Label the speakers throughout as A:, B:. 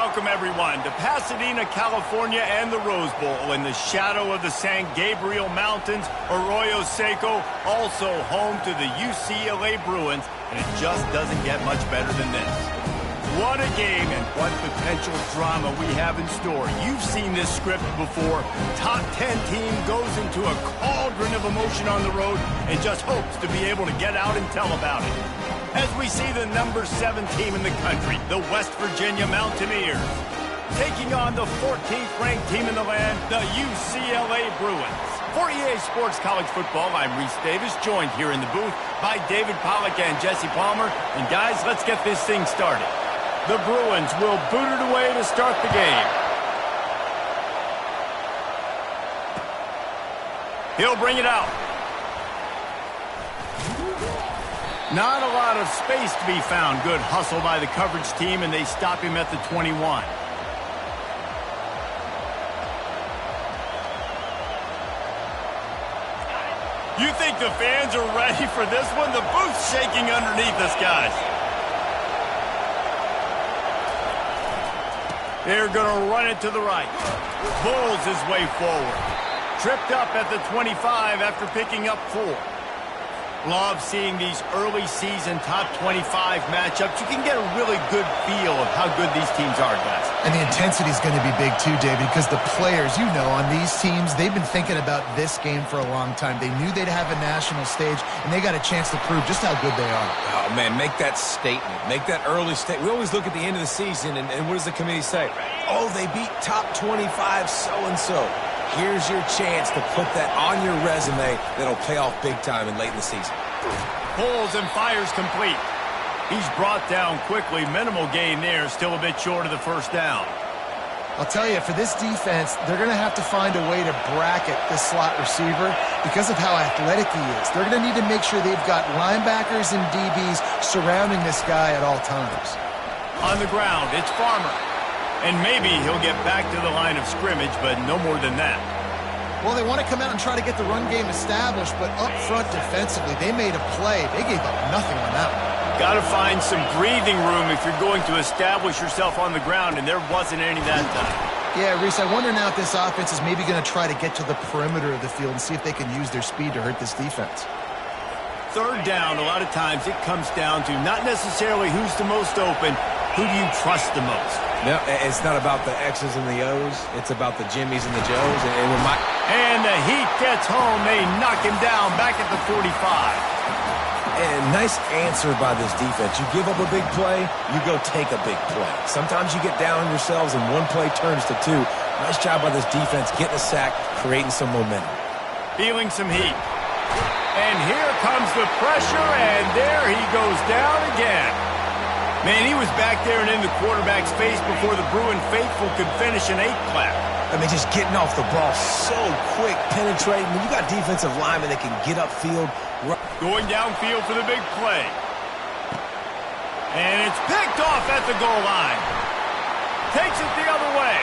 A: welcome everyone to Pasadena, California and the Rose Bowl in the shadow of the San Gabriel Mountains. Arroyo Seco, also home to the UCLA Bruins, and it just doesn't get much better than this. What a game and what potential drama we have in store. You've seen this script before. Top 10 team goes into a cauldron of emotion on the road and just hopes to be able to get out and tell about it. As we see the number 7 team in the country, the West Virginia Mountaineers, taking on the 14th ranked team in the land, the UCLA Bruins. For EA Sports College Football, I'm Reese Davis, joined here in the booth by David Pollack and Jesse Palmer. And guys, let's get this thing started. The Bruins will boot it away to start the game. He'll bring it out. Not a lot of space to be found. Good hustle by the coverage team, and they stop him at the 21. You think the fans are ready for this one? The booth's shaking underneath us, guys. They're going to run it to the right. Pulls his way forward. Tripped up at the 25 after picking up 4. Love seeing these early season top 25 matchups. You can get a really good feel of how good these teams are, guys.
B: And the intensity is going to be big too, David, because the players, you know, on these teams, they've been thinking about this game for a long time. They knew they'd have a national stage, and they got a chance to prove just how good they are.
C: Oh, man, make that statement. Make that early statement. We always look at the end of the season, and what does the committee say? Oh, they beat top 25 so-and-so. Here's your chance to put that on your resume that'll pay off big time and late in the season.
A: Pulls and fires complete. He's brought down quickly. Minimal gain there. Still a bit short of the first down.
B: I'll tell you, for this defense, they're going to have to find a way to bracket this slot receiver because of how athletic he is. They're going to need to make sure they've got linebackers and DBs surrounding this guy at all times.
A: On the ground, it's Farmer. And maybe he'll get back to the line of scrimmage, but no more than that.
B: Well, they want to come out and try to get the run game established, but up front defensively, they made a play. They gave up nothing on that one.
A: Got to find some breathing room if you're going to establish yourself on the ground, and there wasn't any that time.
B: Yeah, Reese, I wonder now if this offense is maybe going to try to get to the perimeter of the field and see if they can use their speed to hurt this defense.
A: Third down, a lot of times it comes down to not necessarily who's the most open, who do you trust the most?
C: No, it's not about the X's and the O's. It's about the Jimmies and the Joes.
A: And the Heat gets home. They knock him down back at the 45.
C: And nice answer by this defense. You give up a big play, you go take a big play. Sometimes you get down on yourselves and one play turns to 2. Nice job by this defense getting a sack, creating some momentum.
A: Feeling some heat. And here comes the pressure, and there he goes down again. Man, he was back there and in the quarterback's face before the Bruin faithful could finish an 8-clap.
C: I mean, just getting off the ball so quick, penetrating. When you got defensive linemen that can get upfield.
A: Going downfield for the big play. And it's picked off at the goal line. Takes it the other way.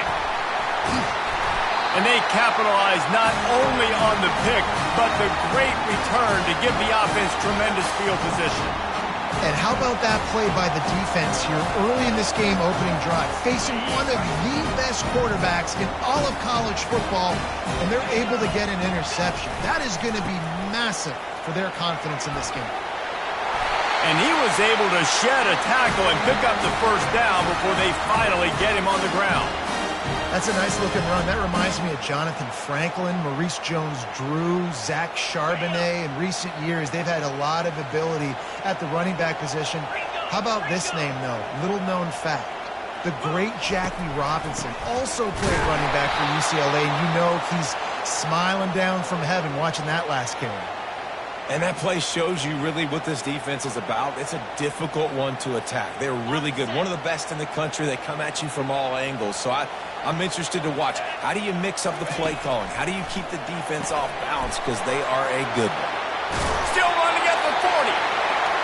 A: And they capitalize not only on the pick, but the great return to give the offense tremendous field position.
B: And how about that play by the defense here early in this game opening drive, facing one of the best quarterbacks in all of college football, and they're able to get an interception. That is going to be massive for their confidence in this game.
A: And he was able to shed a tackle and pick up the first down before they finally get him on the ground.
B: That's a nice-looking run. That reminds me of Jonathan Franklin, Maurice Jones-Drew, Zach Charbonnet. In recent years, they've had a lot of ability at the running back position. How about this name, though? Little-known fact. The great Jackie Robinson also played running back for UCLA, and you know he's smiling down from heaven watching that last game.
C: And that play shows you really what this defense is about. It's a difficult one to attack. They're really good. One of the best in the country. They come at you from all angles. So I'm interested to watch. How do you mix up the play calling? How do you keep the defense off balance? Because they are a good one.
A: Still running at the 40.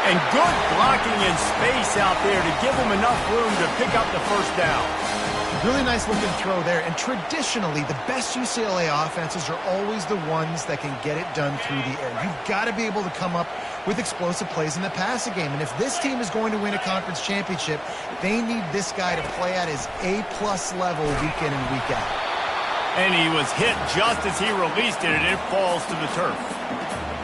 A: And good blocking in space out there to give them enough room to pick up the first down.
B: Really nice looking throw there. And traditionally, the best UCLA offenses are always the ones that can get it done through the air. You've got to be able to come up with explosive plays in the passing game. And if this team is going to win a conference championship, they need this guy to play at his A-plus level week in and week out.
A: And he was hit just as he released it, and it falls to the turf.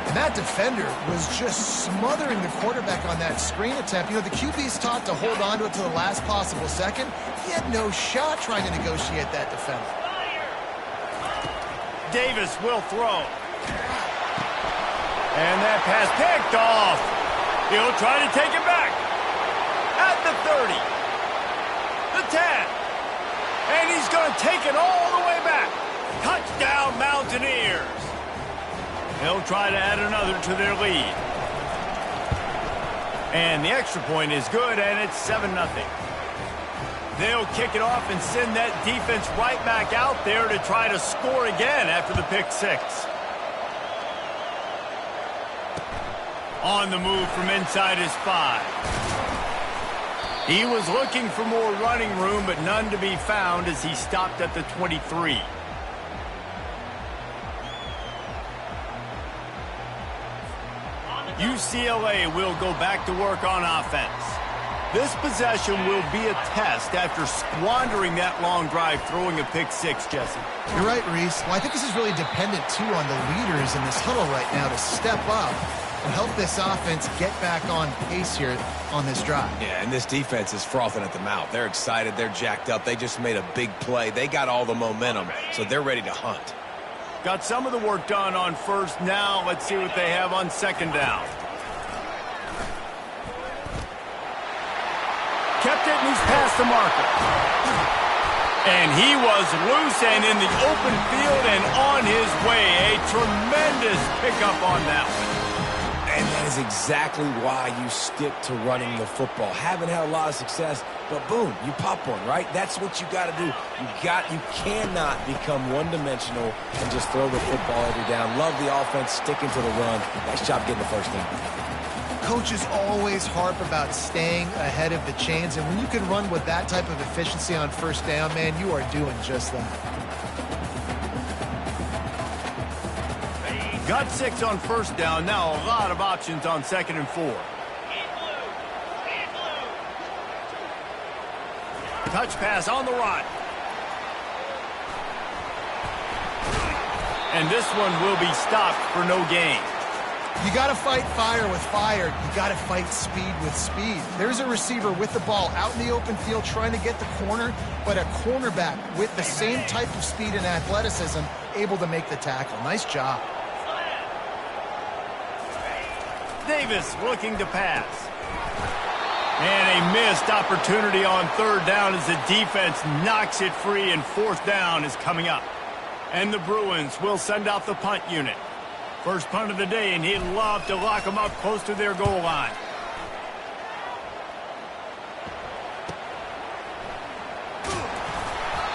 B: And that defender was just smothering the quarterback on that screen attempt. You know, the QB's taught to hold on to it to the last possible second. He had no shot trying to negotiate that defender.
A: Davis will throw. And that pass picked off. He'll try to take it back. At the 30. The 10. And he's going to take it all the way back. Touchdown, Mountaineers. They'll try to add another to their lead. And the extra point is good, and it's 7-0. They'll kick it off and send that defense right back out there to try to score again after the pick six. On the move from inside his 5. He was looking for more running room, but none to be found as he stopped at the 23. UCLA will go back to work on offense. This possession will be a test after squandering that long drive throwing a pick six, Jesse.
B: You're right, Reese. Well, I think this is really dependent, too, on the leaders in this huddle right now to step up and help this offense get back on pace here on this drive.
C: Yeah, and this defense is frothing at the mouth. They're excited. They're jacked up. They just made a big play. They got all the momentum, so they're ready to hunt.
A: Got some of the work done on first. Now let's see what they have on second down. Kept it, and he's past the marker. And he was loose and in the open field and on his way. A tremendous pickup on that one.
C: And that is exactly why you stick to running the football. Haven't had a lot of success, but boom, you pop one, right? That's what you got to do. You cannot become one-dimensional and just throw the football every down. Love the offense, sticking to the run. Nice job getting the first down.
B: Coaches always harp about staying ahead of the chains, and when you can run with that type of efficiency on first down, man, you are doing just that.
A: Got 6 on first down. Now a lot of options on 2nd and 4. Touch pass on the run. And this one will be stopped for no gain.
B: You got to fight fire with fire. You got to fight speed with speed. There's a receiver with the ball out in the open field trying to get the corner, but a cornerback with the same type of speed and athleticism able to make the tackle. Nice job.
A: Davis looking to pass. And a missed opportunity on third down as the defense knocks it free, and fourth down is coming up. And the Bruins will send out the punt unit. First punt of the day, and he'd love to lock them up close to their goal line.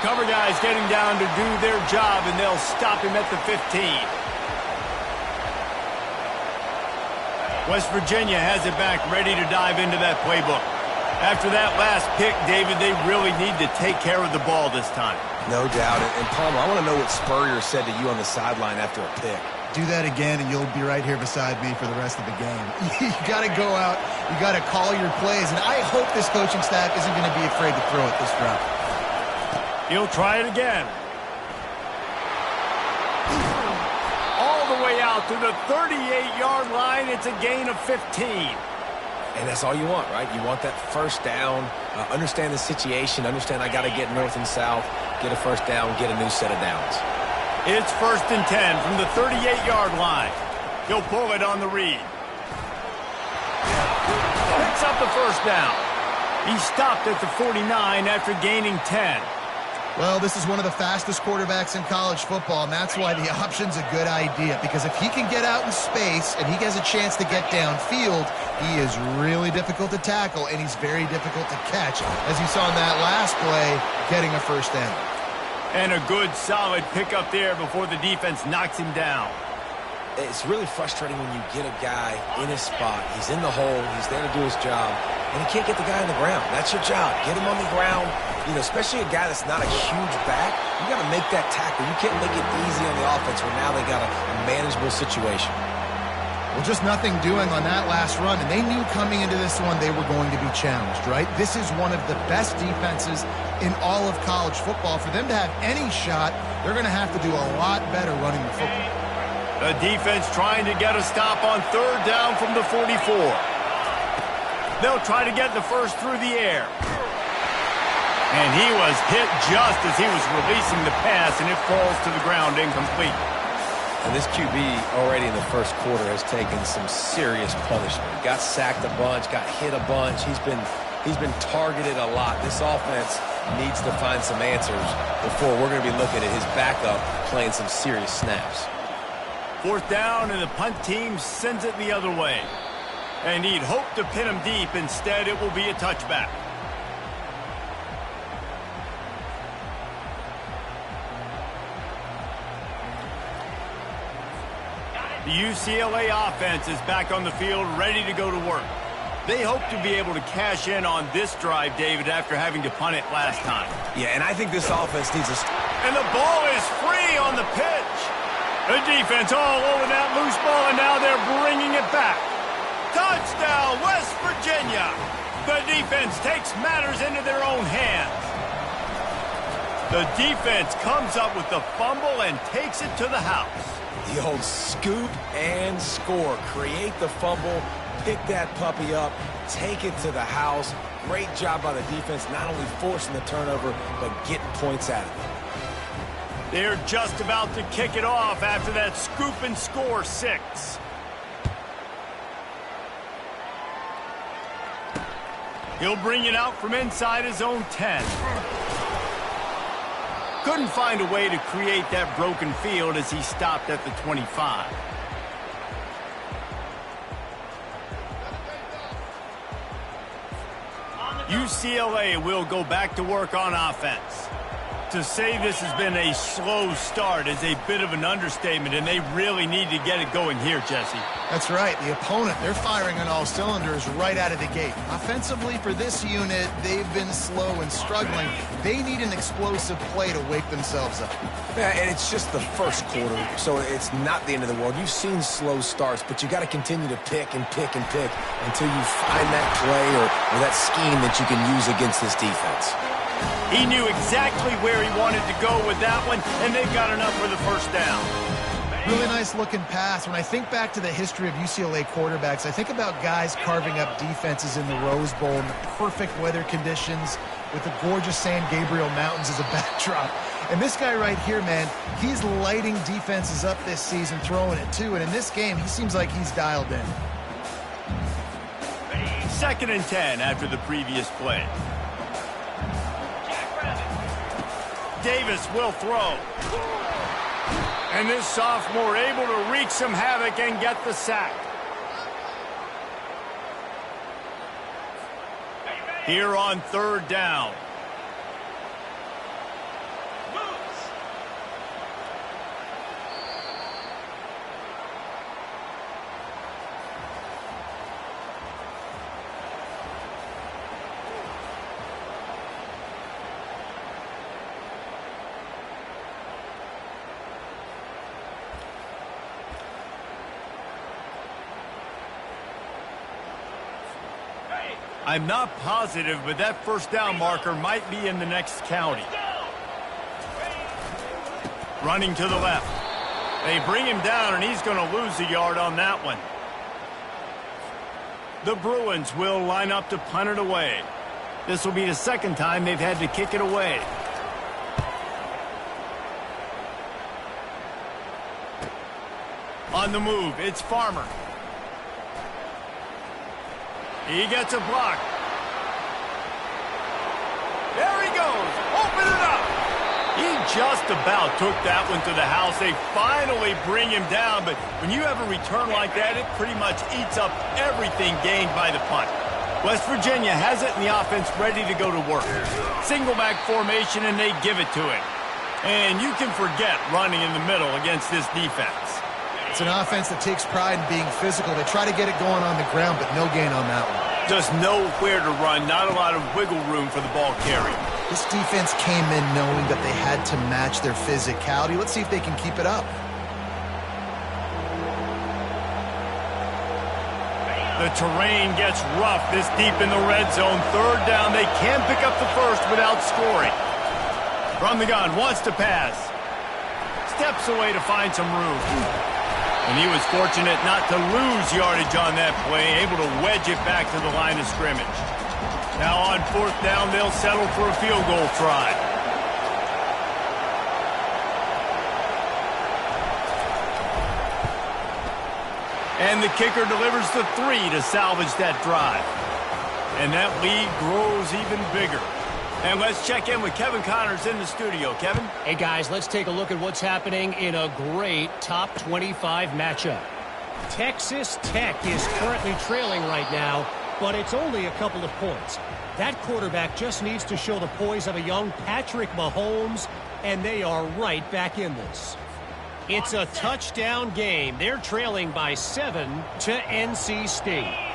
A: Cover guys getting down to do their job, and they'll stop him at the 15. West Virginia has it back, ready to dive into that playbook. After that last pick, David, they really need to take care of the ball this time.
C: No doubt. And Palmer, I want to know what Spurrier said to you on the sideline after a pick.
B: Do that again, and you'll be right here beside me for the rest of the game. You got to go out. You got to call your plays, and I hope this coaching staff isn't going to be afraid to throw it this drive.
A: He'll try it again. All the way out to the 38-yard line. It's a gain of 15.
C: And that's all you want, right? You want that first down, understand the situation, understand I got to get north and south, get a first down, get a new set of downs.
A: It's 1st and 10 from the 38-yard line. He'll pull it on the read. Picks up the first down. He stopped at the 49 after gaining 10.
B: Well, this is one of the fastest quarterbacks in college football, and that's why the option's a good idea. Because if he can get out in space and he has a chance to get downfield, he is really difficult to tackle, and he's very difficult to catch. As you saw in that last play, getting a first down.
A: And a good, solid pickup there before the defense knocks him down.
C: It's really frustrating when you get a guy in his spot. He's in the hole. He's there to do his job. and you can't get the guy on the ground. That's your job. Get him on the ground. You know, especially a guy that's not a huge back, you got to make that tackle. You can't make it easy on the offense where now they got a manageable situation.
B: Well, just nothing doing on that last run, and they knew coming into this one they were going to be challenged, right? This is one of the best defenses in all of college football. For them to have any shot, they're going to have to do a lot better running the football.
A: The defense trying to get a stop on third down from the 44. They'll try to get the first through the air. And he was hit just as he was releasing the pass, and it falls to the ground incomplete.
C: And this QB already in the first quarter has taken some serious punishment. Got sacked a bunch, got hit a bunch. He's been targeted a lot. This offense needs to find some answers before we're going to be looking at his backup playing some serious snaps.
A: Fourth down, and the punt team sends it the other way. And he'd hope to pin him deep. Instead, it will be a touchback. The UCLA offense is back on the field, ready to go to work. They hope to be able to cash in on this drive, David, after having to punt it last time.
C: Yeah, and I think this offense needs a...
A: And the ball is free on the pitch. The defense all over that loose ball, and now they're bringing it back. Touchdown, West Virginia. The defense takes matters into their own hands. The defense comes up with the fumble and takes it to the house.
C: The old scoop and score. Create the fumble, pick that puppy up, take it to the house. Great job by the defense, not only forcing the turnover, but getting points out of it.
A: They're just about to kick it off after that scoop and score 6. He'll bring it out from inside his own 10. Couldn't find a way to create that broken field as he stopped at the 25. UCLA will go back to work on offense. To say this has been a slow start is a bit of an understatement, and they really need to get it going here, Jesse.
B: That's right. The opponent, they're firing on all cylinders right out of the gate. Offensively, for this unit, they've been slow and struggling. They need an explosive play to wake themselves up.
C: Yeah, and it's just the first quarter, so it's not the end of the world. You've seen slow starts, but you got to continue to pick and pick and pick until you find that play or that scheme that you can use against this defense.
A: He knew exactly where he wanted to go with that one, and they've got enough for the first down.
B: Really nice looking pass. When I think back to the history of UCLA quarterbacks, I think about guys carving up defenses in the Rose Bowl in the perfect weather conditions with the gorgeous San Gabriel Mountains as a backdrop. And this guy right here, man, he's lighting defenses up this season, throwing it too. And in this game, he seems like he's dialed in.
A: 2nd and 10 after the previous play. Davis will throw. And this sophomore able to wreak some havoc and get the sack. Here on 3rd down. I'm not positive, but that first down marker might be in the next county. Running to the left. They bring him down, and he's going to lose a yard on that one. The Bruins will line up to punt it away. This will be the second time they've had to kick it away. On the move, it's Farmer. He gets a block. There he goes. Open it up. He just about took that one to the house. They finally bring him down, but when you have a return like that, it pretty much eats up everything gained by the punt. West Virginia has it in the offense ready to go to work. Single back formation, and they give it to him. And you can forget running in the middle against this defense.
B: It's an offense that takes pride in being physical. They try to get it going on the ground, but no gain on that one.
A: Just nowhere to run, not a lot of wiggle room for the ball carrier.
B: This defense came in knowing that they had to match their physicality. Let's see if they can keep it up.
A: The terrain gets rough this deep in the red zone. Third down, they can pick up the first without scoring. From the gun, wants to pass. Steps away to find some room. And he was fortunate not to lose yardage on that play, able to wedge it back to the line of scrimmage. Now on fourth down, they'll settle for a field goal try. And the kicker delivers the 3 to salvage that drive. And that lead grows even bigger. And let's check in with Kevin Connors in the studio. Kevin?
D: Hey, guys, let's take a look at what's happening in a great top 25 matchup. Texas Tech is currently trailing right now, but it's only a couple of points. That quarterback just needs to show the poise of a young Patrick Mahomes, and they are right back in this. It's a touchdown game. They're trailing by 7 to NC State.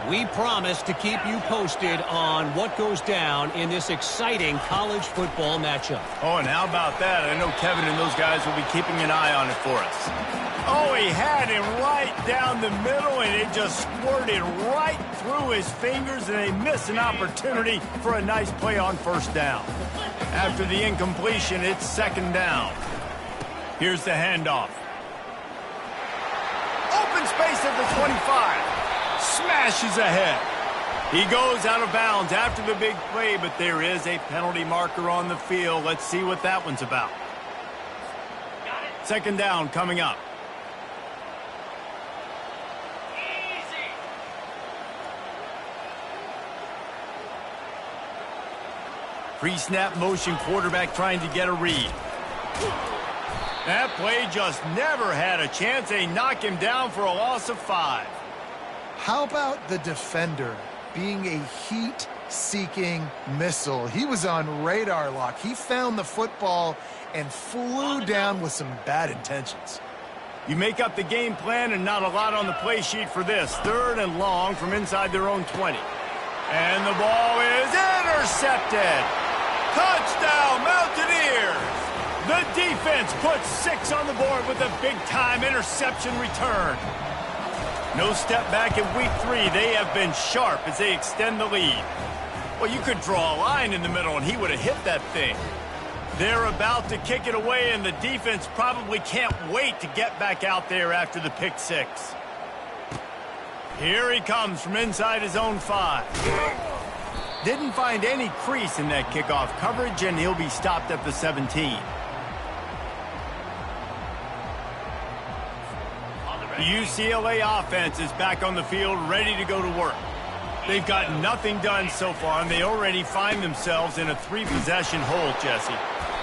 D: We promise to keep you posted on what goes down in this exciting college football matchup.
A: Oh, and how about that? I know Kevin and those guys will be keeping an eye on it for us. Oh, he had him right down the middle, and it just squirted right through his fingers, and they miss an opportunity for a nice play on first down. After the incompletion, it's second down. Here's the handoff. Open space at the 25. Smashes ahead. He goes out of bounds after the big play, but there is a penalty marker on the field. Let's see what that one's about. Second down coming up. Pre-snap motion, quarterback trying to get a read. That play just never had a chance. They knock him down for a loss of 5.
B: How about the defender being a heat-seeking missile? He was on radar lock. He found the football and flew down with some bad intentions.
A: You make up the game plan and not a lot on the play sheet for this. Third and long from inside their own 20. And the ball is intercepted. Touchdown, Mountaineers! The defense puts 6 on the board with a big-time interception return. No step back in week 3. They have been sharp as they extend the lead. Well, you could draw a line in the middle, and he would have hit that thing. They're about to kick it away, and the defense probably can't wait to get back out there after the pick 6. Here he comes from inside his own 5. Didn't find any crease in that kickoff coverage, and he'll be stopped at the 17. The UCLA offense is back on the field, ready to go to work. They've got nothing done so far, and they already find themselves in a 3-possession hole, Jesse.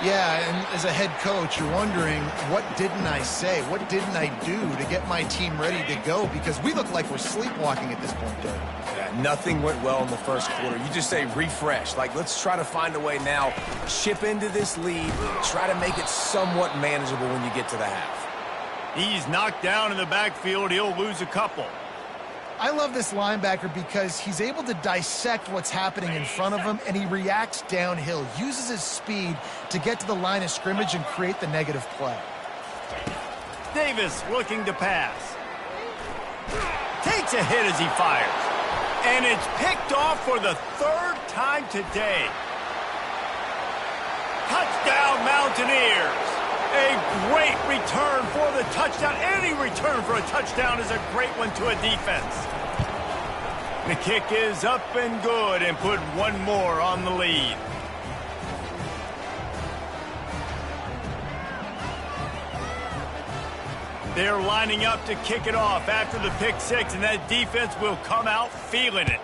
B: Yeah, and as a head coach, you're wondering, what didn't I say? What didn't I do to get my team ready to go? Because we look like we're sleepwalking at this point, Dave.
C: Yeah, nothing went well in the first quarter. You just say refresh. Like, let's try to find a way now, chip into this lead, try to make it somewhat manageable when you get to the half.
A: He's knocked down in the backfield. He'll lose a couple.
B: I love this linebacker because he's able to dissect what's happening in front of him, and he reacts downhill, uses his speed to get to the line of scrimmage and create the negative play.
A: Davis looking to pass. Takes a hit as he fires. And it's picked off for the 3rd time today. Touchdown, Mountaineers. A great return for the touchdown. Any return for a touchdown is a great one to a defense. The kick is up and good, and put one more on the lead. They're lining up to kick it off after the pick 6, and that defense will come out feeling it.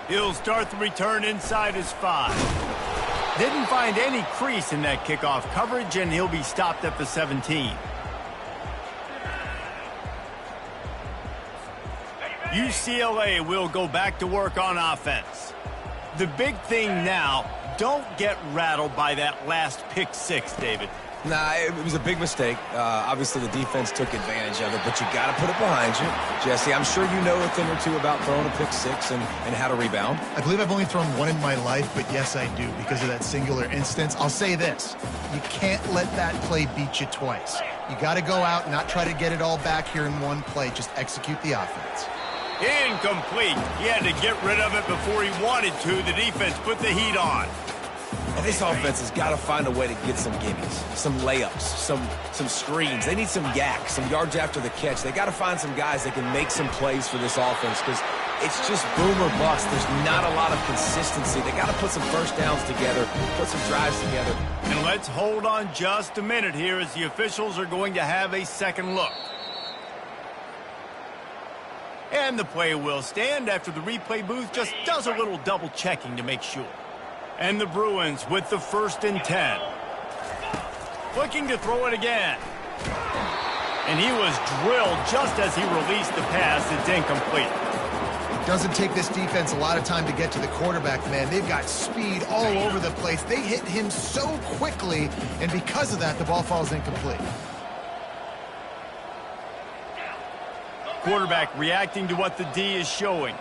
A: He'll start the return inside his 5. Didn't find any crease in that kickoff coverage, and he'll be stopped at the 17. UCLA will go back to work on offense. The big thing now, don't get rattled by that last pick 6, David.
C: Nah, it was a big mistake. Obviously, the defense took advantage of it, but you got to put it behind you. Jesse, I'm sure you know a thing or two about throwing a pick six and how to rebound.
B: I believe I've only thrown one in my life, but yes, I do because of that singular instance. I'll say this. You can't let that play beat you twice. You got to go out and not try to get it all back here in one play. Just execute the offense.
A: Incomplete. He had to get rid of it before he wanted to. The defense put the heat on.
C: And this offense has got to find a way to get some gimmies, some layups, some screens. They need some yak, some yards after the catch. They got to find some guys that can make some plays for this offense because it's just boom or bust. There's not a lot of consistency. They got to put some first downs together, put some drives together.
A: And let's hold on just a minute here as the officials are going to have a second look. And the play will stand after the replay booth just does a little double checking to make sure. And the Bruins with the 1st and 10. Looking to throw it again. And he was drilled just as he released the pass. It's incomplete.
B: It doesn't take this defense a lot of time to get to the quarterback, man. They've got speed all over the place. They hit him so quickly, and because of that, the ball falls incomplete.
A: Quarterback reacting to what the D is showing.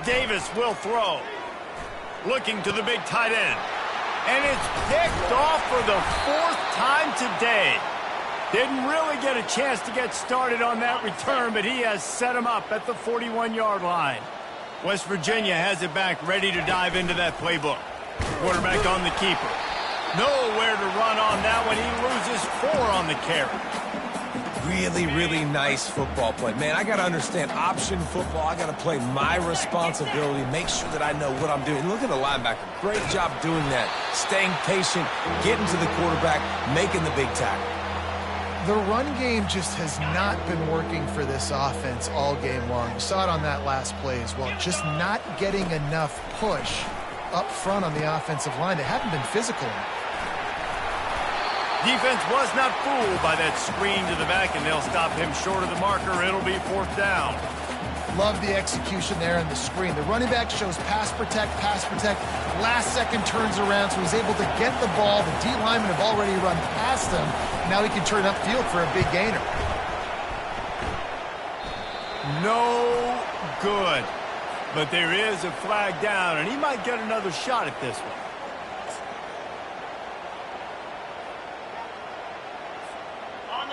A: Davis will throw. Looking to the big tight end. And it's picked off for the 4th time today. Didn't really get a chance to get started on that return, but he has set him up at the 41-yard line. West Virginia has it back, ready to dive into that playbook. Quarterback on the keeper. Nowhere to run on that one. He loses 4 on the carry.
C: Really, really nice football play. Man, I got to understand option football. I got to play my responsibility, make sure that I know what I'm doing. Look at the linebacker. Great job doing that. Staying patient, getting to the quarterback, making the big tackle.
B: The run game just has not been working for this offense all game long. You saw it on that last play as well. Just not getting enough push up front on the offensive line. They haven't been physical enough.
A: Defense was not fooled by that screen to the back, and they'll stop him short of the marker. It'll be 4th down.
B: Love the execution there on the screen. The running back shows pass protect. Last second turns around, so he's able to get the ball. The D linemen have already run past him. Now he can turn upfield for a big gainer.
A: No good. But there is a flag down, and he might get another shot at this one.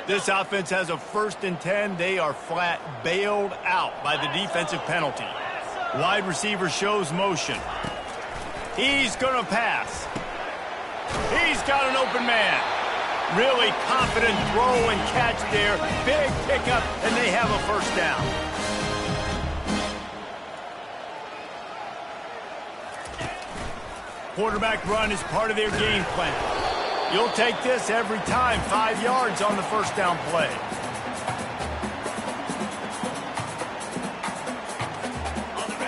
A: This offense has a 1st and 10. They are flat bailed out by the defensive penalty. Wide receiver shows motion. He's going to pass. He's got an open man. Really confident throw and catch there. Big pickup, and they have a 1st down. Quarterback run is part of their game plan. You'll take this every time. 5 yards on the 1st down play.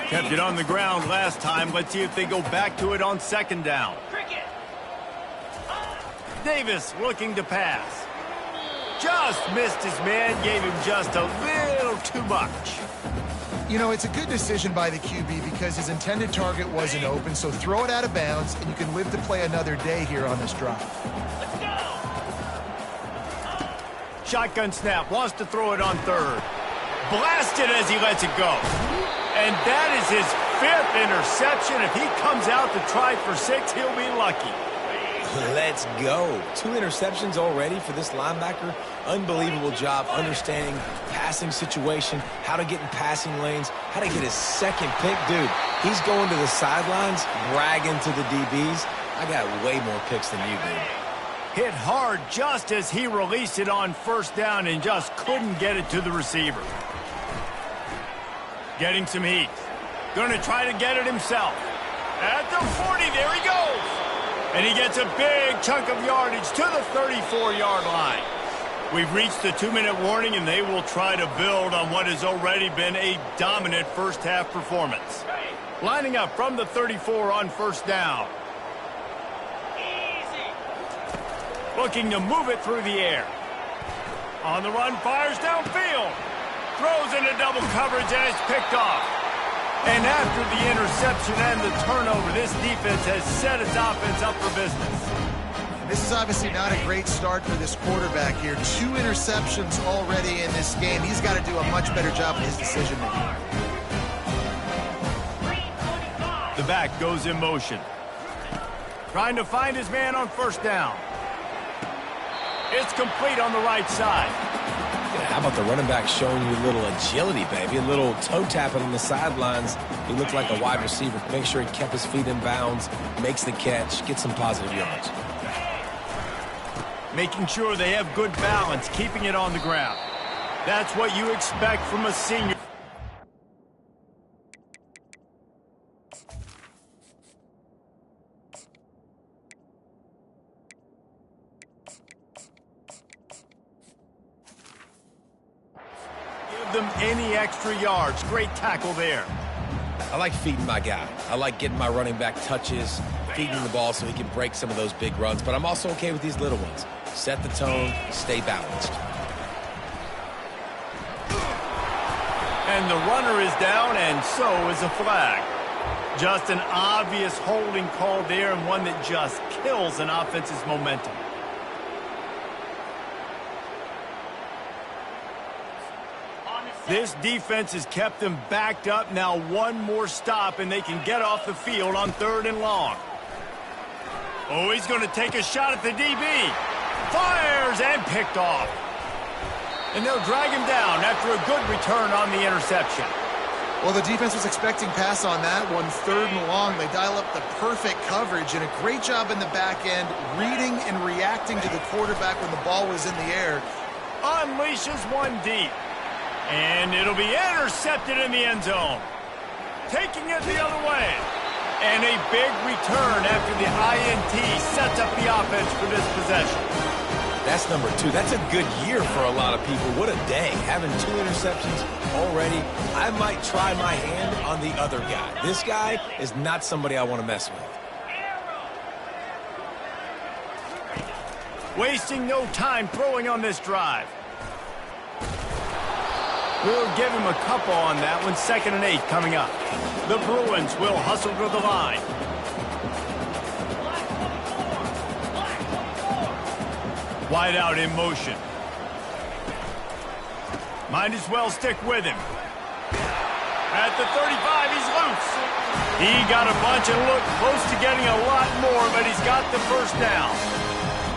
A: Kept it on the ground last time. Let's see if they go back to it on 2nd down. Davis looking to pass. Just missed his man. Gave him just a little too much.
B: You know, it's a good decision by the QB because his intended target wasn't open, so throw it out of bounds, and you can live to play another day here on this drive.
A: Let's go. Shotgun snap, wants to throw it on 3rd. Blasted as he lets it go. And that is his 5th interception. If he comes out to try for 6, he'll be lucky.
C: Let's go. 2 interceptions already for this linebacker. Unbelievable job understanding passing situation, how to get in passing lanes, how to get his 2nd pick. Dude, he's going to the sidelines, bragging to the DBs. I got way more picks than you do.
A: Hit hard just as he released it on 1st down and just couldn't get it to the receiver. Getting some heat. Going to try to get it himself. At the 40, there he goes. And he gets a big chunk of yardage to the 34-yard line. We've reached the 2-minute warning, and they will try to build on what has already been a dominant first-half performance. Lining up from the 34 on 1st down. Looking to move it through the air. On the run, fires downfield. Throws into double coverage, and it's picked off. And after the interception and the turnover, this defense has set its offense up for business.
B: This is obviously not a great start for this quarterback here. 2 interceptions already in this game. He's got to do a much better job with his decision-making.
A: The back goes in motion. Trying to find his man on first down. It's complete on the right side.
C: Yeah, how about the running back showing you a little agility, baby? A little toe tapping on the sidelines. He looked like a wide receiver. Make sure he kept his feet in bounds, makes the catch, gets some positive yards.
A: Making sure they have good balance, keeping it on the ground. That's what you expect from a senior. Give them any extra yards. Great tackle there.
C: I like feeding my guy. I like getting my running back touches, feeding the ball so he can break some of those big runs. But I'm also okay with these little ones. Set the tone, stay balanced.
A: And the runner is down, and so is a flag. Just an obvious holding call there, and one that just kills an offense's momentum. This defense has kept them backed up. Now one more stop, and they can get off the field on 3rd and long. Oh, he's going to take a shot at the DB. Fires and picked off. And they'll drag him down after a good return on the interception.
B: Well, the defense was expecting pass on that one. 3rd and long. They dial up the perfect coverage and a great job in the back end, reading and reacting to the quarterback when the ball was in the air.
A: Unleashes one deep. And it'll be intercepted in the end zone. Taking it the other way. And a big return after the INT sets up the offense for this possession.
C: That's number 2. That's a good year for a lot of people. What a day. Having 2 interceptions already. I might try my hand on the other guy. This guy is not somebody I want to mess with.
A: Wasting no time throwing on this drive. We'll give him a couple on that one. 2nd and 8 coming up. The Bruins will hustle to the line. Wide out in motion. Might as well stick with him. At the 35, he's loose. He got a bunch and looked close to getting a lot more, but he's got the first down.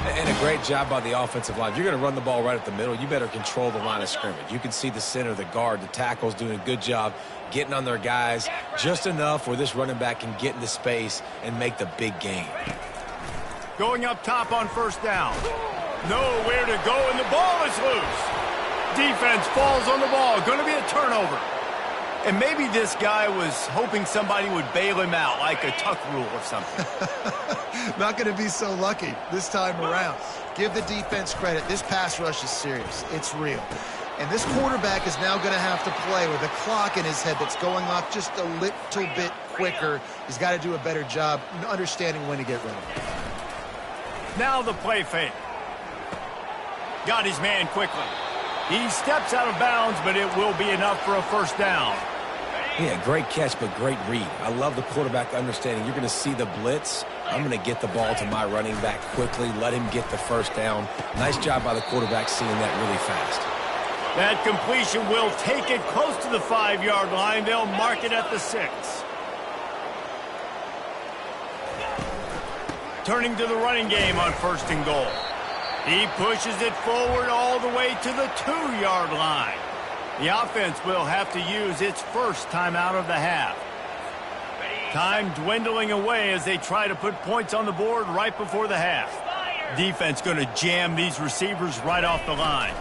C: And a great job by the offensive line. If you're going to run the ball right at the middle, you better control the line of scrimmage. You can see the center, the guard, the tackles doing a good job getting on their guys just enough where this running back can get into space and make the big game.
A: Going up top on first down. Nowhere to go, and the ball is loose. Defense falls on the ball. Going to be a turnover. And maybe this guy was hoping somebody would bail him out, like a tuck rule or something.
B: Not going to be so lucky this time around. Give the defense credit. This pass rush is serious. It's real. And this quarterback is now going to have to play with a clock in his head that's going off just a little bit quicker. He's got to do a better job understanding when to get rid of it.
A: Now the play fake. Got his man quickly. He steps out of bounds, but it will be enough for a first down.
C: Yeah, great catch, but great read. I love the quarterback understanding. You're going to see the blitz. I'm going to get the ball to my running back quickly, let him get the first down. Nice job by the quarterback seeing that really fast.
A: That completion will take it close to the 5-yard line. They'll mark it at the 6. Turning to the running game on 1st and goal. He pushes it forward all the way to the 2-yard line. The offense will have to use its first timeout of the half. Time dwindling away as they try to put points on the board right before the half. Defense going to jam these receivers right off the line.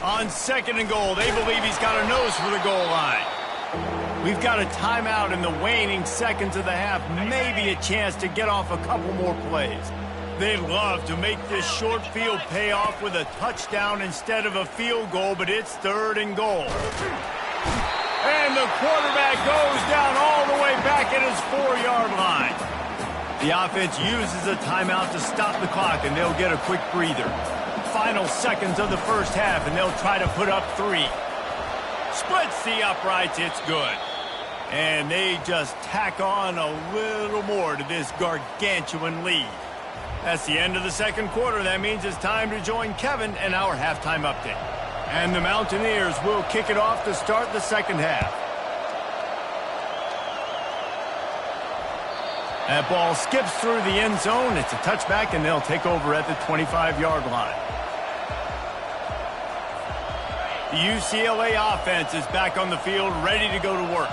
A: On 2nd and goal, they believe he's got a nose for the goal line. We've got a timeout in the waning seconds of the half. Maybe a chance to get off a couple more plays. They'd love to make this short field pay off with a touchdown instead of a field goal, but it's 3rd and goal. And the quarterback goes down all the way back at his 4-yard line. The offense uses a timeout to stop the clock, and they'll get a quick breather. Final seconds of the first half, and they'll try to put up 3. Splits the uprights, it's good. And they just tack on a little more to this gargantuan lead. That's the end of the second quarter. That means it's time to join Kevin in our halftime update. And the Mountaineers will kick it off to start the second half. That ball skips through the end zone. It's a touchback, and they'll take over at the 25-yard line. The UCLA offense is back on the field, ready to go to work.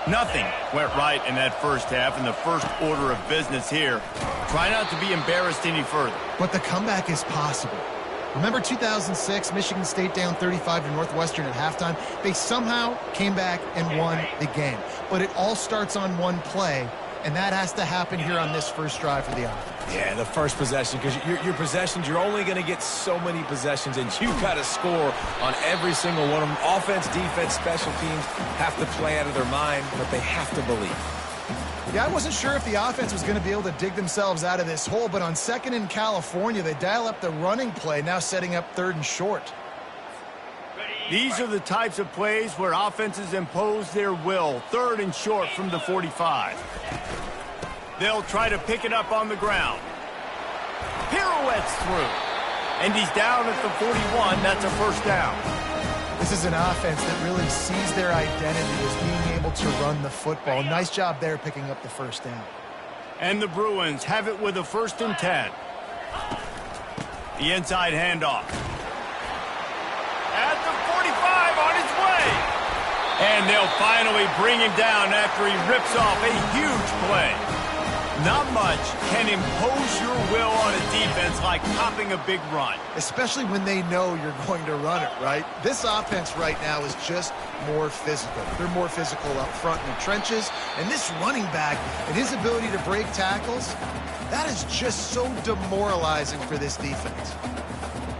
A: Nothing went right in that first half, and the first order of business here. Try not to be embarrassed any further.
B: But the comeback is possible. Remember 2006, Michigan State down 35 to Northwestern at halftime? They somehow came back and won the game. But it all starts on one play, and that has to happen here on this first drive for the offense.
C: Yeah, the first possession, because your possessions, you're only going to get so many possessions, and you've got to score on every single one of them. Offense, defense, special teams have to play out of their mind, but they have to believe.
B: Yeah, I wasn't sure if the offense was going to be able to dig themselves out of this hole, but on second in California, they dial up the running play, now setting up third and short.
A: These are the types of plays where offenses impose their will. Third and short from the 45. They'll try to pick it up on the ground. Pirouettes through. And he's down at the 41. That's a first down.
B: This is an offense that really sees their identity as being able to run the football. Nice job there picking up the first down.
A: And the Bruins have it with a 1st and 10. The inside handoff. At the 45 on his way. And they'll finally bring him down after he rips off a huge play. Not much can impose your will on a defense like popping a big run.
B: Especially when they know you're going to run it, right? This offense right now is just more physical. They're more physical up front in the trenches. And this running back and his ability to break tackles, that is just so demoralizing for this defense.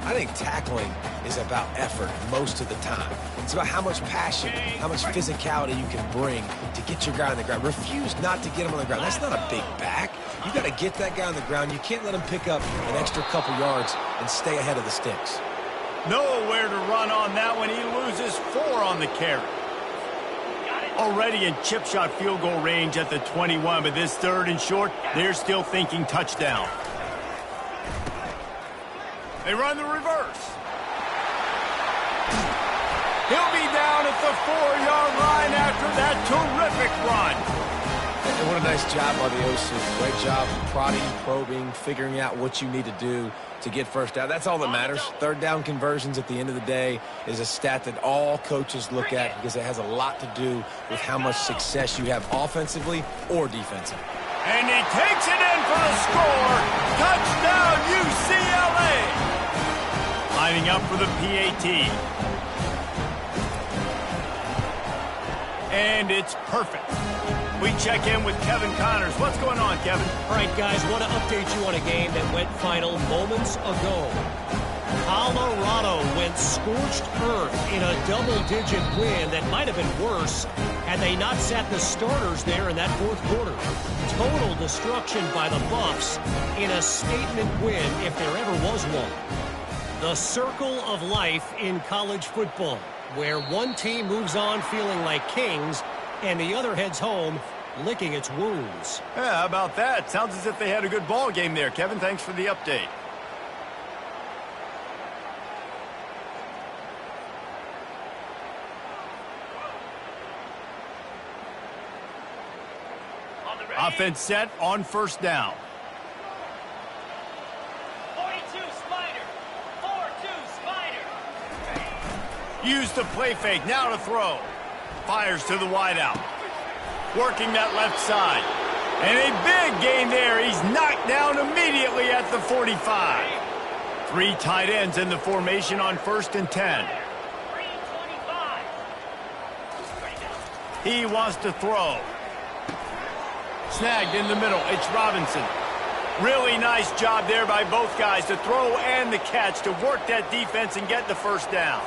C: I think tackling is about effort most of the time. It's about how much passion, how much physicality you can bring to get your guy on the ground. Refuse not to get him on the ground. That's not a big back. You got to get that guy on the ground. You can't let him pick up an extra couple yards and stay ahead of the sticks.
A: Nowhere to run on that one. He loses 4 on the carry. Already in chip shot field goal range at the 21, but this third and short, they're still thinking touchdown. They run the reverse. He'll be down at the 4-yard line after that terrific run.
C: And what a nice job by the OC. Great job prodding, probing, figuring out what you need to do to get first down. That's all that matters. Third down conversions at the end of the day is a stat that all coaches look at because it has a lot to do with how much success you have offensively or defensively.
A: And he takes it in for the score. Touchdown, UCLA. Lining up for the PAT. And it's perfect. We check in with Kevin Connors. What's going on, Kevin?
D: All right, guys, want to update you on a game that went final moments ago. Colorado went scorched earth in a double-digit win that might have been worse had they not sat the starters there in that fourth quarter. Total destruction by the Buffs in a statement win if there ever was one. The circle of life in college football, where one team moves on feeling like kings and the other heads home licking its wounds.
A: Yeah, how about that? Sounds as if they had a good ball game there. Kevin, thanks for the update. Offense set on first down.
E: 42 Spider. 4-2 Spider.
A: Use the play fake. Now to throw. Fires to the wideout. Working that left side. And a big gain there. He's knocked down immediately at the 45. 3 tight ends in the formation on 1st and 10.
E: 325.
A: He wants to throw. Snagged in the middle. It's Robinson. Really nice job there by both guys to throw and the catch to work that defense and get the first down.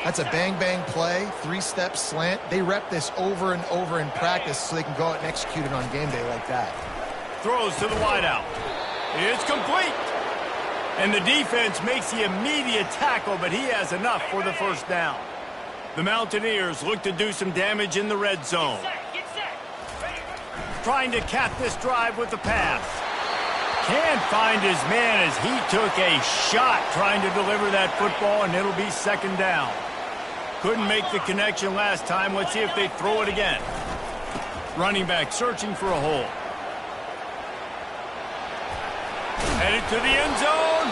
B: That's a bang-bang play, 3-step slant. They rep this over and over in practice so they can go out and execute it on game day like that.
A: Throws to the wideout. It's complete. And the defense makes the immediate tackle, but he has enough for the first down. The Mountaineers look to do some damage in the red zone.
E: Get set.
A: Trying to cap this drive with the pass. Can't find his man as he took a shot trying to deliver that football, and it'll be second down. Couldn't make the connection last time. Let's see if they throw it again. Running back searching for a hole. Headed to the end zone.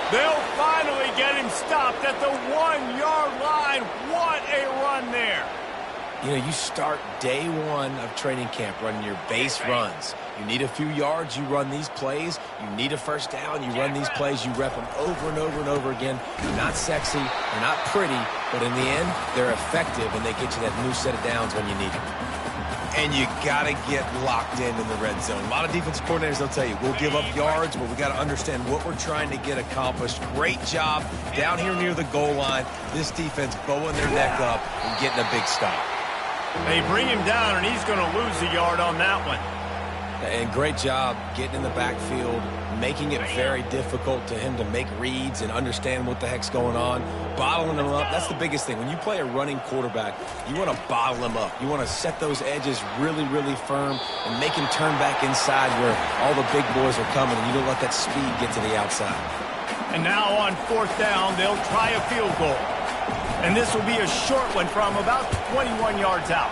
A: They'll finally get him stopped at the 1-yard line. What a run there.
C: You know, you start day one of training camp running your base runs. You need a few yards, you run these plays. You need a first down, you run these plays. You rep them over and over and over again. They're not sexy, they're not pretty, but in the end, they're effective, and they get you that new set of downs when you need them. And you got to get locked in the red zone. A lot of defensive coordinators, they'll tell you, we'll give up yards, but we got to understand what we're trying to get accomplished. Great job down here near the goal line. This defense bowing their neck up and getting a big stop.
A: They bring him down, and he's going to lose a yard on that one.
C: And great job getting in the backfield, making it very difficult to him to make reads and understand what the heck's going on, bottling him up. That's the biggest thing. When you play a running quarterback, you want to bottle him up. You want to set those edges really, really firm and make him turn back inside where all the big boys are coming, and you don't let that speed get to the outside.
A: And now on fourth down, they'll try a field goal. And this will be a short one from about 21 yards out.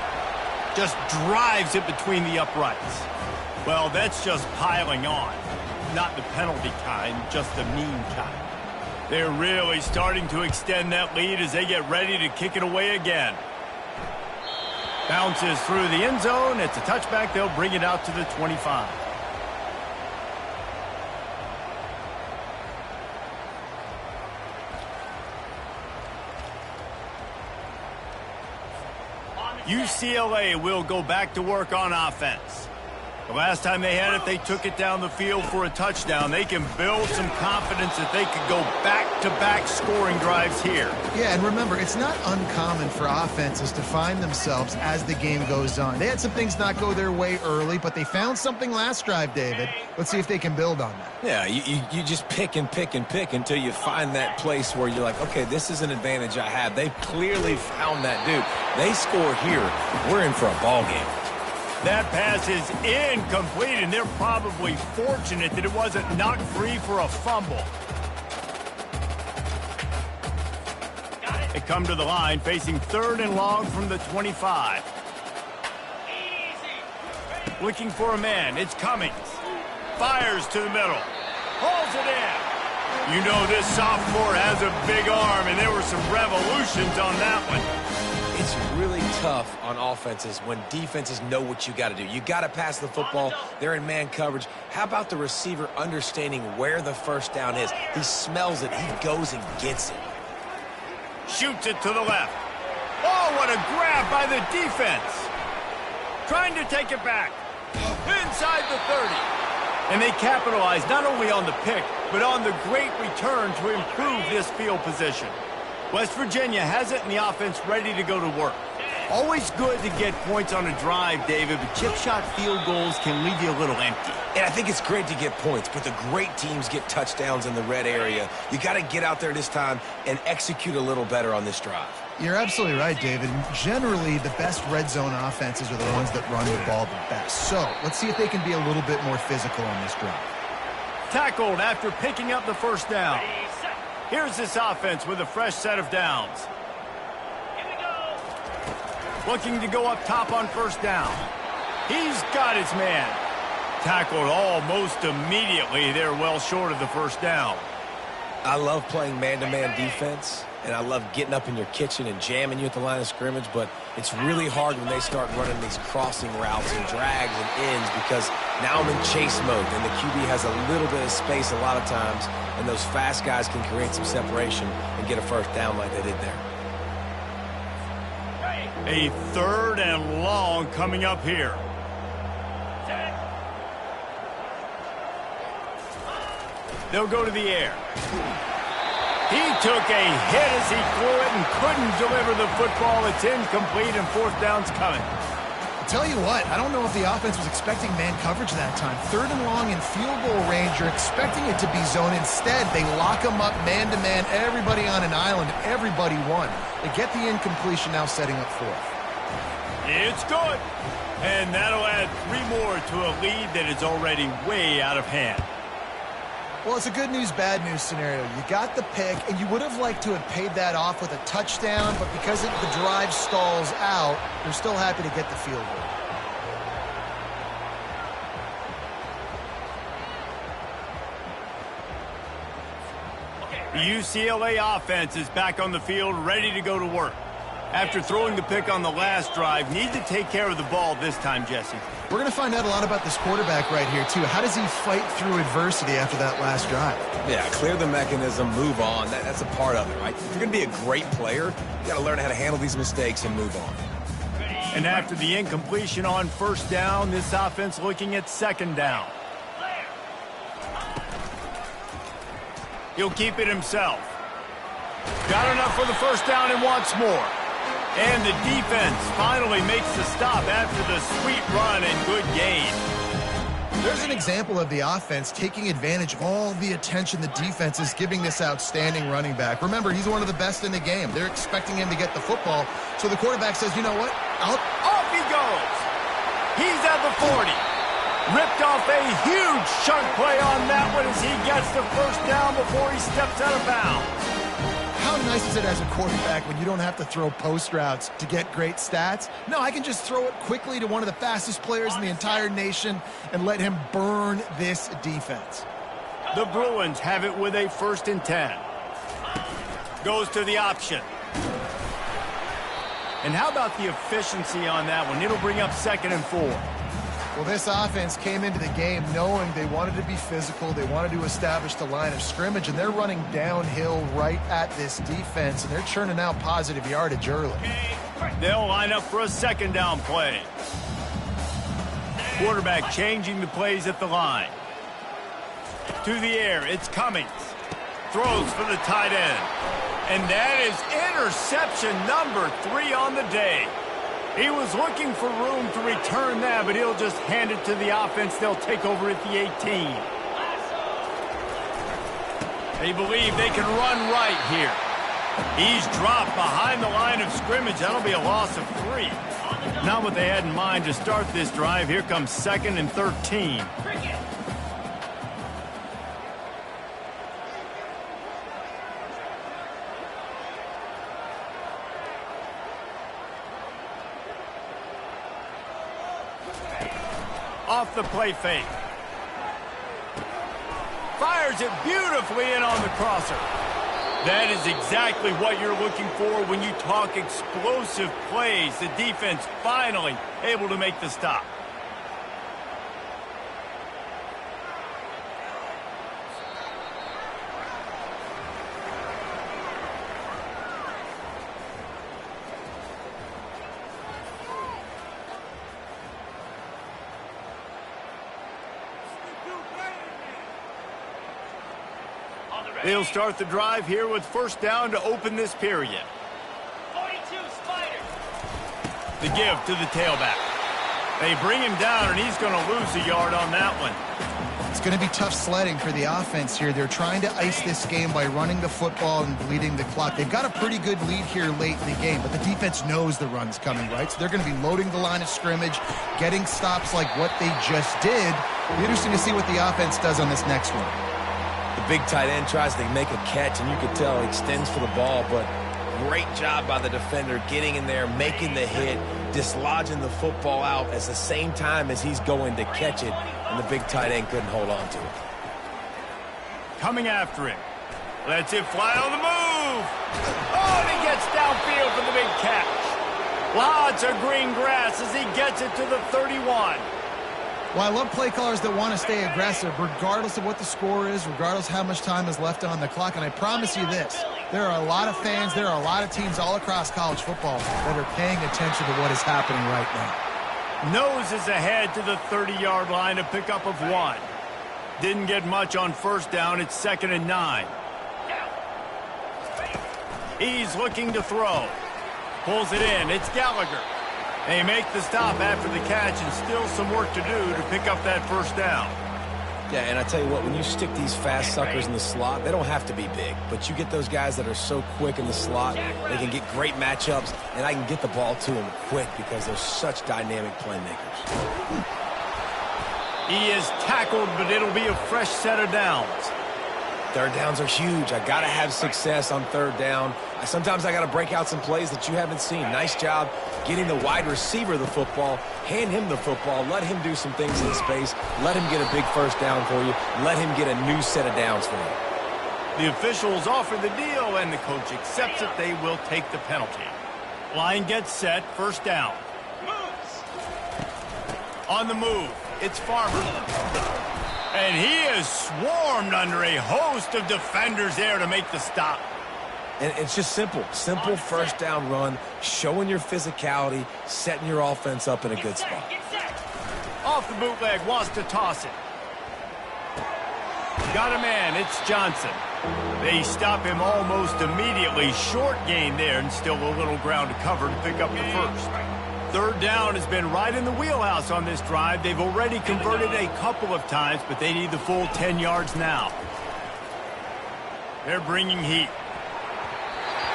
A: Just drives it between the uprights. Well, that's just piling on. Not the penalty kind, just the mean kind. They're really starting to extend that lead as they get ready to kick it away again. Bounces through the end zone. It's a touchback. They'll bring it out to the 25. UCLA will go back to work on offense. The last time they had it, they took it down the field for a touchdown. They can build some confidence that they could go back-to-back scoring drives here.
B: Yeah, and remember, it's not uncommon for offenses to find themselves as the game goes on. They had some things not go their way early, but they found something last drive, David. Let's see if they can build on that.
C: Yeah, you just pick and pick and pick until you find that place where you're like, okay, this is an advantage I have. They've clearly found that, dude. They score here, we're in for a ball game.
A: That pass is incomplete, and they're probably fortunate that it wasn't knocked free for a fumble. They come to the line facing third and long from the 25. Looking for a man. It's Cummings. Fires to the middle. Hauls it in. You know this sophomore has a big arm, and there were some revolutions on that one.
C: It's really tough on offenses when defenses know what you got to do. You got to pass the football. They're in man coverage. How about the receiver understanding where the first down is? He smells it. He goes and gets it.
A: Shoots it to the left. Oh, what a grab by the defense. Trying to take it back. Inside the 30. And they capitalize not only on the pick, but on the great return to improve this field position. West Virginia has it in the offense ready to go to work. Always good to get points on a drive, David, but chip shot field goals can leave you a little empty.
C: And I think it's great to get points, but the great teams get touchdowns in the red area. You got to get out there this time and execute a little better on this drive.
B: You're absolutely right, David. Generally, the best red zone offenses are the ones that run the ball the best. So let's see if they can be a little bit more physical on this drive.
A: Tackled after picking up the first down. Here's this offense with a fresh set of downs.
E: Here we go.
A: Looking to go up top on first down. He's got his man. Tackled almost immediately. They're well short of the first down.
C: I love playing man-to-man defense, and I love getting up in your kitchen and jamming you at the line of scrimmage, but it's really hard when they start running these crossing routes and drags and ends because now I'm in chase mode, and the QB has a little bit of space a lot of times, and those fast guys can create some separation and get a first down like they did there.
A: A third and long coming up here. They'll go to the air. He took a hit as he threw it and couldn't deliver the football. It's incomplete, and fourth down's coming.
B: I'll tell you what, I don't know if the offense was expecting man coverage that time. Third and long in field goal range, you're expecting it to be zone. Instead, they lock them up man-to-man, everybody on an island, everybody won. They get the incompletion, now setting up fourth.
A: It's good. And that'll add 3 more to a lead that is already way out of hand.
B: Well, it's a good news, bad news scenario. You got the pick, and you would have liked to have paid that off with a touchdown, but because the drive stalls out, they're still happy to get the field goal.
A: The UCLA offense is back on the field, ready to go to work. After throwing the pick on the last drive, need to take care of the ball this time, Jesse.
B: We're going to find out a lot about this quarterback right here, too. How does he fight through adversity after that last drive?
C: Yeah, clear the mechanism, move on. That's a part of it, right? If you're going to be a great player, you got to learn how to handle these mistakes and move on.
A: And after the incompletion on first down, this offense looking at second down. He'll keep it himself. Got enough for the first down and wants more. And the defense finally makes the stop after the sweet run and good gain.
B: There's an example of the offense taking advantage of all the attention the defense is giving this outstanding running back. Remember, he's one of the best in the game. They're expecting him to get the football. So the quarterback says, you know what?
A: Off he goes. He's at the 40. Ripped off a huge chunk play on that one as he gets the first down before he steps out of bounds.
B: How nice is it as a quarterback when you don't have to throw post routes to get great stats? No, I can just throw it quickly to one of the fastest players in the entire nation and let him burn this defense.
A: The Bruins have it with a 1st and 10. Goes to the option. And how about the efficiency on that one? It'll bring up 2nd and 4.
B: Well, this offense came into the game knowing they wanted to be physical. They wanted to establish the line of scrimmage, and they're running downhill right at this defense, and they're churning out positive yardage early.
A: They'll line up for a 2nd down play. Quarterback changing the plays at the line. To the air, it's Cummings. Throws for the tight end. And that is interception number 3 on the day. He was looking for room to return that, but he'll just hand it to the offense. They'll take over at the 18. They believe they can run right here. He's dropped behind the line of scrimmage. That'll be a loss of 3. Not what they had in mind to start this drive. Here comes 2nd and 13. Off the play fake. Fires it beautifully in on the crosser. That is exactly what you're looking for when you talk explosive plays. The defense finally able to make the stop. They'll start the drive here with 1st down to open this period.
E: 42 Spider.
A: The give to the tailback. They bring him down, and he's going to lose a yard on that one.
B: It's going to be tough sledding for the offense here. They're trying to ice this game by running the football and bleeding the clock. They've got a pretty good lead here late in the game, but the defense knows the run's coming, right? So they're going to be loading the line of scrimmage, getting stops like what they just did. It'll be interesting to see what the offense does on this next one.
C: The big tight end tries to make a catch, and you can tell he extends for the ball, but great job by the defender getting in there, making the hit, dislodging the football out at the same time as he's going to catch it, and the big tight end couldn't hold on to it.
A: Coming after him. Lets it fly on the move. Oh, and he gets downfield for the big catch. Lots of green grass as he gets it to the 31.
B: Well, I love play callers that want to stay aggressive, regardless of what the score is, regardless how much time is left on the clock. And I promise you this, there are a lot of fans, there are a lot of teams all across college football that are paying attention to what is happening right now.
A: Noses ahead to the 30-yard line, a pickup of 1. Didn't get much on 1st down. It's 2nd and 9. He's looking to throw. Pulls it in. It's Gallagher. They make the stop after the catch, and still some work to do to pick up that 1st down.
C: Yeah, and I tell you what, when you stick these fast suckers in the slot, they don't have to be big. But you get those guys that are so quick in the slot, they can get great matchups, and I can get the ball to them quick because they're such dynamic playmakers.
A: He is tackled, but it'll be a fresh set of downs.
C: Third downs are huge. I got to have success on third down. Sometimes I got to break out some plays that you haven't seen. Nice job getting the wide receiver the football. Hand him the football. Let him do some things in space. Let him get a big first down for you. Let him get a new set of downs for you.
A: The officials offer the deal, and the coach accepts it. They will take the penalty. Line gets set. First down. On the move, it's Farmer. And he is swarmed under a host of defenders there to make the stop.
C: And it's just simple. Simple first down run, showing your physicality, setting your offense up in a good spot.
A: Off the bootleg, wants to toss it. Got a man, it's Johnson. They stop him almost immediately. Short gain there, and still a little ground to cover to pick up the first. Third down has been right in the wheelhouse on this drive. They've already converted a couple of times, but they need the full 10 yards now. They're bringing heat.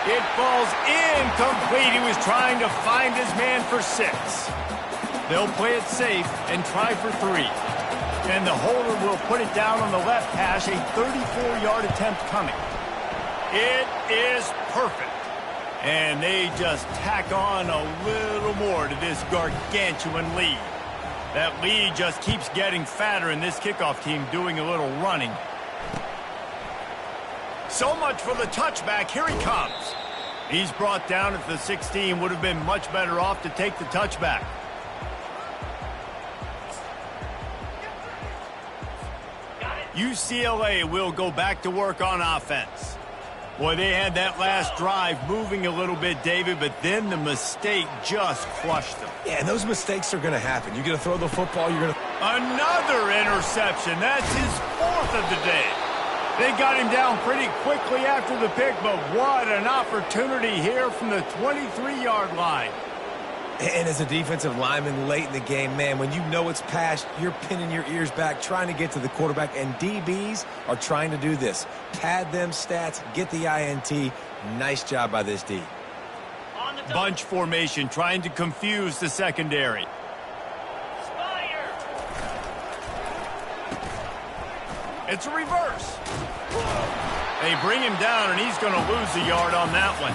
A: It falls incomplete. He was trying to find his man for 6. They'll play it safe and try for 3. And the holder will put it down on the left hash, a 34-yard attempt coming. It is perfect. And they just tack on a little more to this gargantuan lead. That lead just keeps getting fatter, and this kickoff team doing a little running. So much for the touchback. Here he comes. He's brought down at the 16. Would have been much better off to take the touchback. UCLA will go back to work on offense. Boy, they had that last drive moving a little bit, David, but then the mistake just crushed them.
C: Yeah, and those mistakes are going to happen. You're going to throw the football, you're going to...
A: Another interception. That's his 4th of the day. They got him down pretty quickly after the pick, but what an opportunity here from the 23-yard line.
C: And as a defensive lineman late in the game, man, when you know it's past, you're pinning your ears back, trying to get to the quarterback, and DBs are trying to do this. Pad them stats, get the INT. Nice job by this D.
A: Bunch formation, trying to confuse the secondary. It's a reverse. They bring him down, and he's going to lose a yard on that one.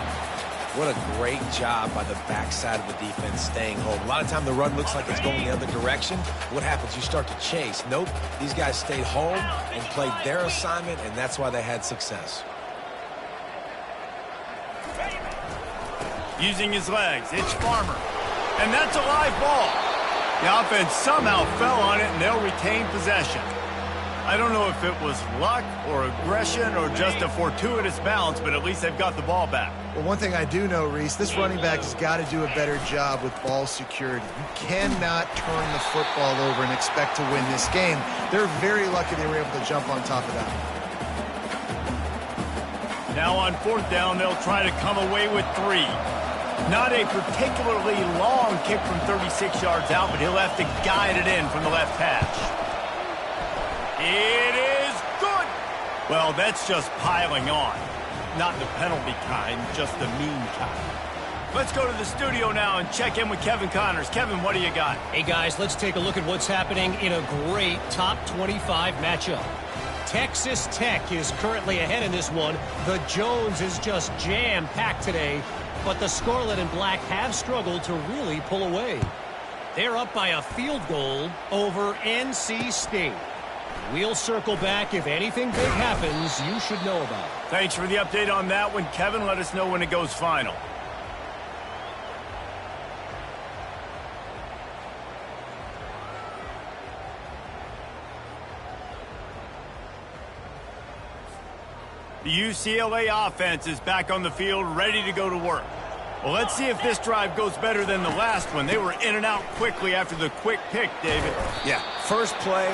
C: What a great job by the backside of the defense staying home. A lot of time the run looks like it's going the other direction. What happens? You start to chase. Nope. These guys stayed home and played their assignment, and that's why they had success.
A: Using his legs, it's Farmer. And that's a live ball. The offense somehow fell on it, and they'll retain possession. I don't know if it was luck or aggression or just a fortuitous bounce, but at least they've got the ball back.
B: Well, one thing I do know, Reese, this running back has got to do a better job with ball security. You cannot turn the football over and expect to win this game. They're very lucky they were able to jump on top of that.
A: Now on 4th down, they'll try to come away with 3. Not a particularly long kick from 36 yards out, but he'll have to guide it in from the left hash. It is good. Well, that's just piling on. Not the penalty kind, just the mean kind. Let's go to the studio now and check in with Kevin Connors. Kevin, what do you got?
D: Hey, guys, let's take a look at what's happening in a great top 25 matchup. Texas Tech is currently ahead in this one. The Jones is just jam-packed today, but the Scarlet and Black have struggled to really pull away. They're up by a field goal over NC State. We'll circle back. If anything big happens, you should know about it.
A: Thanks for the update on that one, Kevin. Let us know when it goes final. The UCLA offense is back on the field, ready to go to work. Well, let's see if this drive goes better than the last one. They were in and out quickly after the quick pick, David.
C: Yeah, first play,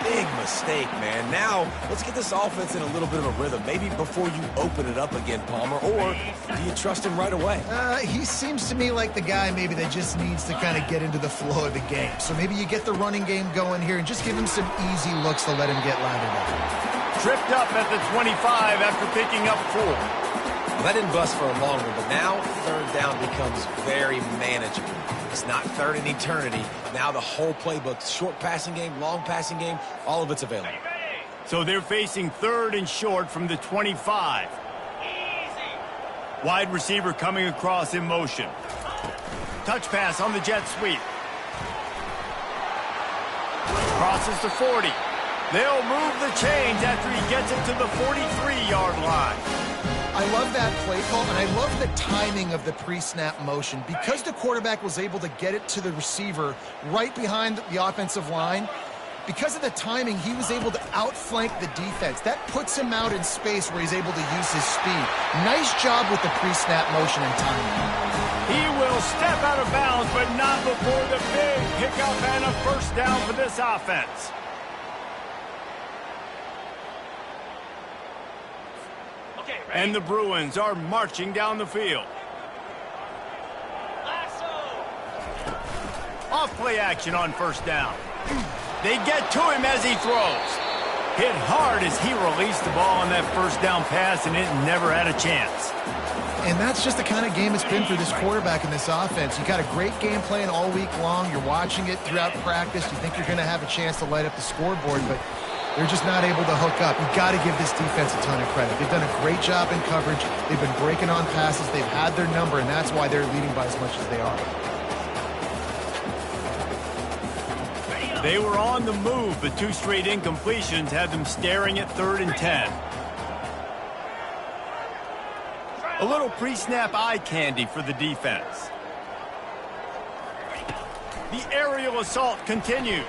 C: big mistake, man. Now, let's get this offense in a little bit of a rhythm. Maybe before you open it up again, Palmer, or do you trust him right away?
B: He seems to me like the guy maybe that just needs to kind of get into the flow of the game. So maybe you get the running game going here and just give him some easy looks to let him get lathered up.
A: Tripped up at the 25 after picking up 4.
C: Well, that didn't bust for a long one, but now third down becomes very manageable. It's not third in eternity. Now the whole playbook, short passing game, long passing game, all of it's available.
A: So they're facing 3rd and short from the 25. Wide receiver coming across in motion. Touch pass on the jet sweep. Crosses the 40. They'll move the chains after he gets it to the 43-yard line.
B: I love that play call, and I love the timing of the pre-snap motion. Because the quarterback was able to get it to the receiver right behind the offensive line, because of the timing, he was able to outflank the defense. That puts him out in space where he's able to use his speed. Nice job with the pre-snap motion and timing.
A: He will step out of bounds, but not before the big pickup and a first down for this offense. And the Bruins are marching down the field. Off play action on first down. They get to him as he throws. Hit hard as he released the ball on that first down pass, and it never had a chance.
B: And that's just the kind of game it's been for this quarterback in this offense. You got a great game plan all week long. You're watching it throughout practice. You think you're going to have a chance to light up the scoreboard, but they're just not able to hook up. You've got to give this defense a ton of credit. They've done a great job in coverage. They've been breaking on passes. They've had their number, and that's why they're leading by as much as they are.
A: They were on the move, but 2 straight incompletions had them staring at 3rd and 10. A little pre-snap eye candy for the defense. The aerial assault continues.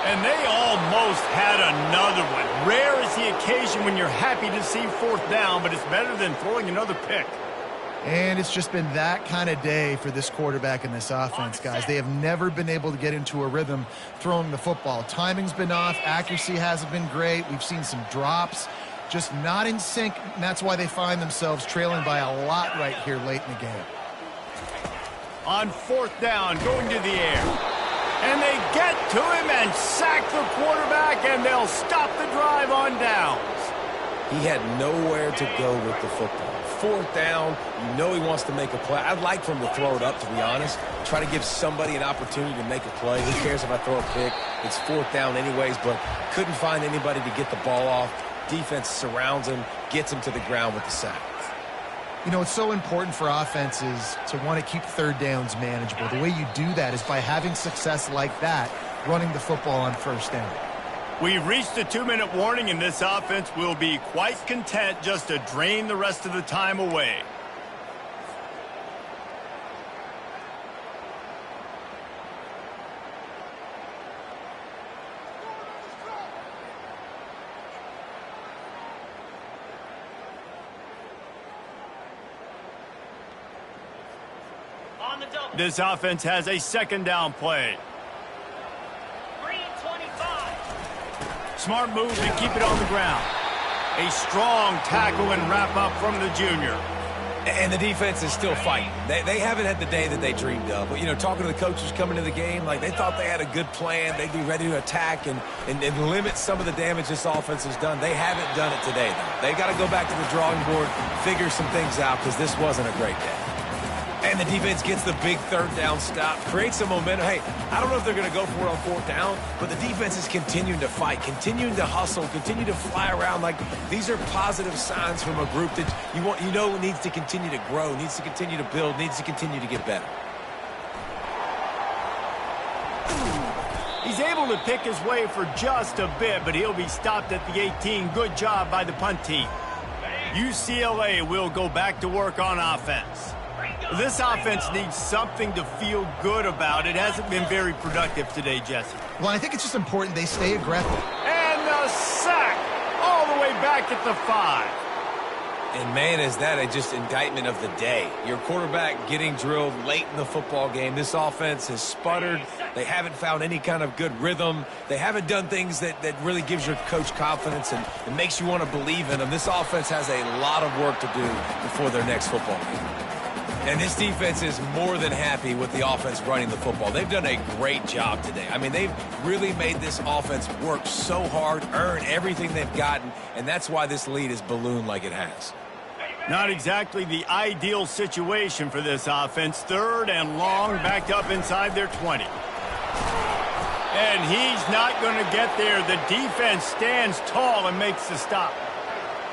A: And they almost had another one. Rare is the occasion when you're happy to see 4th down, but it's better than throwing another pick.
B: And it's just been that kind of day for this quarterback and this offense, guys. They have never been able to get into a rhythm throwing the football. Timing's been off. Accuracy hasn't been great. We've seen some drops. Just not in sync, and that's why they find themselves trailing by a lot right here late in the game.
A: On 4th down, going to the air. And they get to him and sack the quarterback, and they'll stop the drive on downs.
C: He had nowhere to go with the football. 4th down, you know he wants to make a play. I'd like for him to throw it up, to be honest. Try to give somebody an opportunity to make a play. Who cares if I throw a pick? It's 4th down anyways, but couldn't find anybody to get the ball off. Defense surrounds him, gets him to the ground with the sack.
B: You know, it's so important for offenses to want to keep 3rd downs manageable. The way you do that is by having success like that, running the football on 1st down.
A: We've reached a 2-minute warning, and this offense will be quite content just to drain the rest of the time away. This offense has a 2nd down play. Smart move to keep it on the ground. A strong tackle and wrap up from the junior.
C: And the defense is still fighting. They haven't had the day that they dreamed of. But, you know, talking to the coaches coming to the game, like they thought they had a good plan. They'd be ready to attack and limit some of the damage this offense has done. They haven't done it today, though. They got to go back to the drawing board, figure some things out, because this wasn't a great day. And the defense gets the big 3rd down stop, creates some momentum. Hey, I don't know if they're going to go for it on 4th down, but the defense is continuing to fight, continuing to hustle, continue to fly around. Like, these are positive signs from a group that you know needs to continue to grow, needs to continue to build, needs to continue to get better.
A: He's able to pick his way for just a bit, but he'll be stopped at the 18. Good job by the punt team. UCLA will go back to work on offense. This offense needs something to feel good about. It hasn't been very productive today, Jesse.
B: Well, I think it's just important they stay aggressive.
A: And the sack all the way back at the 5.
C: And, man, is that a just indictment of the day. Your quarterback getting drilled late in the football game. This offense has sputtered. They haven't found any kind of good rhythm. They haven't done things that really gives your coach confidence and makes you want to believe in them. This offense has a lot of work to do before their next football game. And this defense is more than happy with the offense running the football. They've done a great job today. I mean, they've really made this offense work so hard, earn everything they've gotten, and that's why this lead is ballooned like it has.
A: Not exactly the ideal situation for this offense. 3rd and long, backed up inside their 20. And he's not going to get there. The defense stands tall and makes the stop.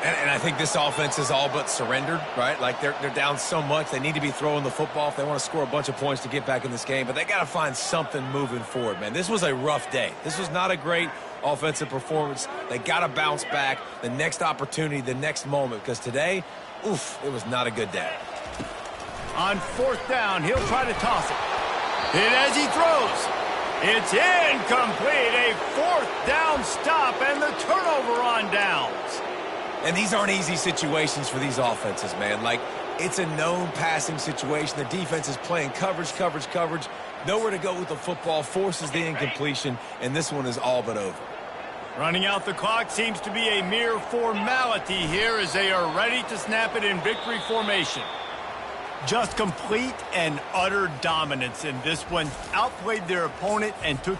C: And I think this offense is all but surrendered, right? Like they're down so much. They need to be throwing the football if they want to score a bunch of points to get back in this game. But they got to find something moving forward, man. This was a rough day. This was not a great offensive performance. They got to bounce back the next opportunity, the next moment. Because today, oof, it was not a good day.
A: On 4th down, he'll try to toss it. Hit as he throws. It's incomplete. A 4th down stop and the turnover on downs.
C: And these aren't easy situations for these offenses, man. Like, it's a known passing situation. The defense is playing coverage. Nowhere to go with the football, forces the incompletion, and this one is all but over.
A: Running out the clock seems to be a mere formality here as they are ready to snap it in victory formation. Just complete and utter dominance in this one. Outplayed their opponent and took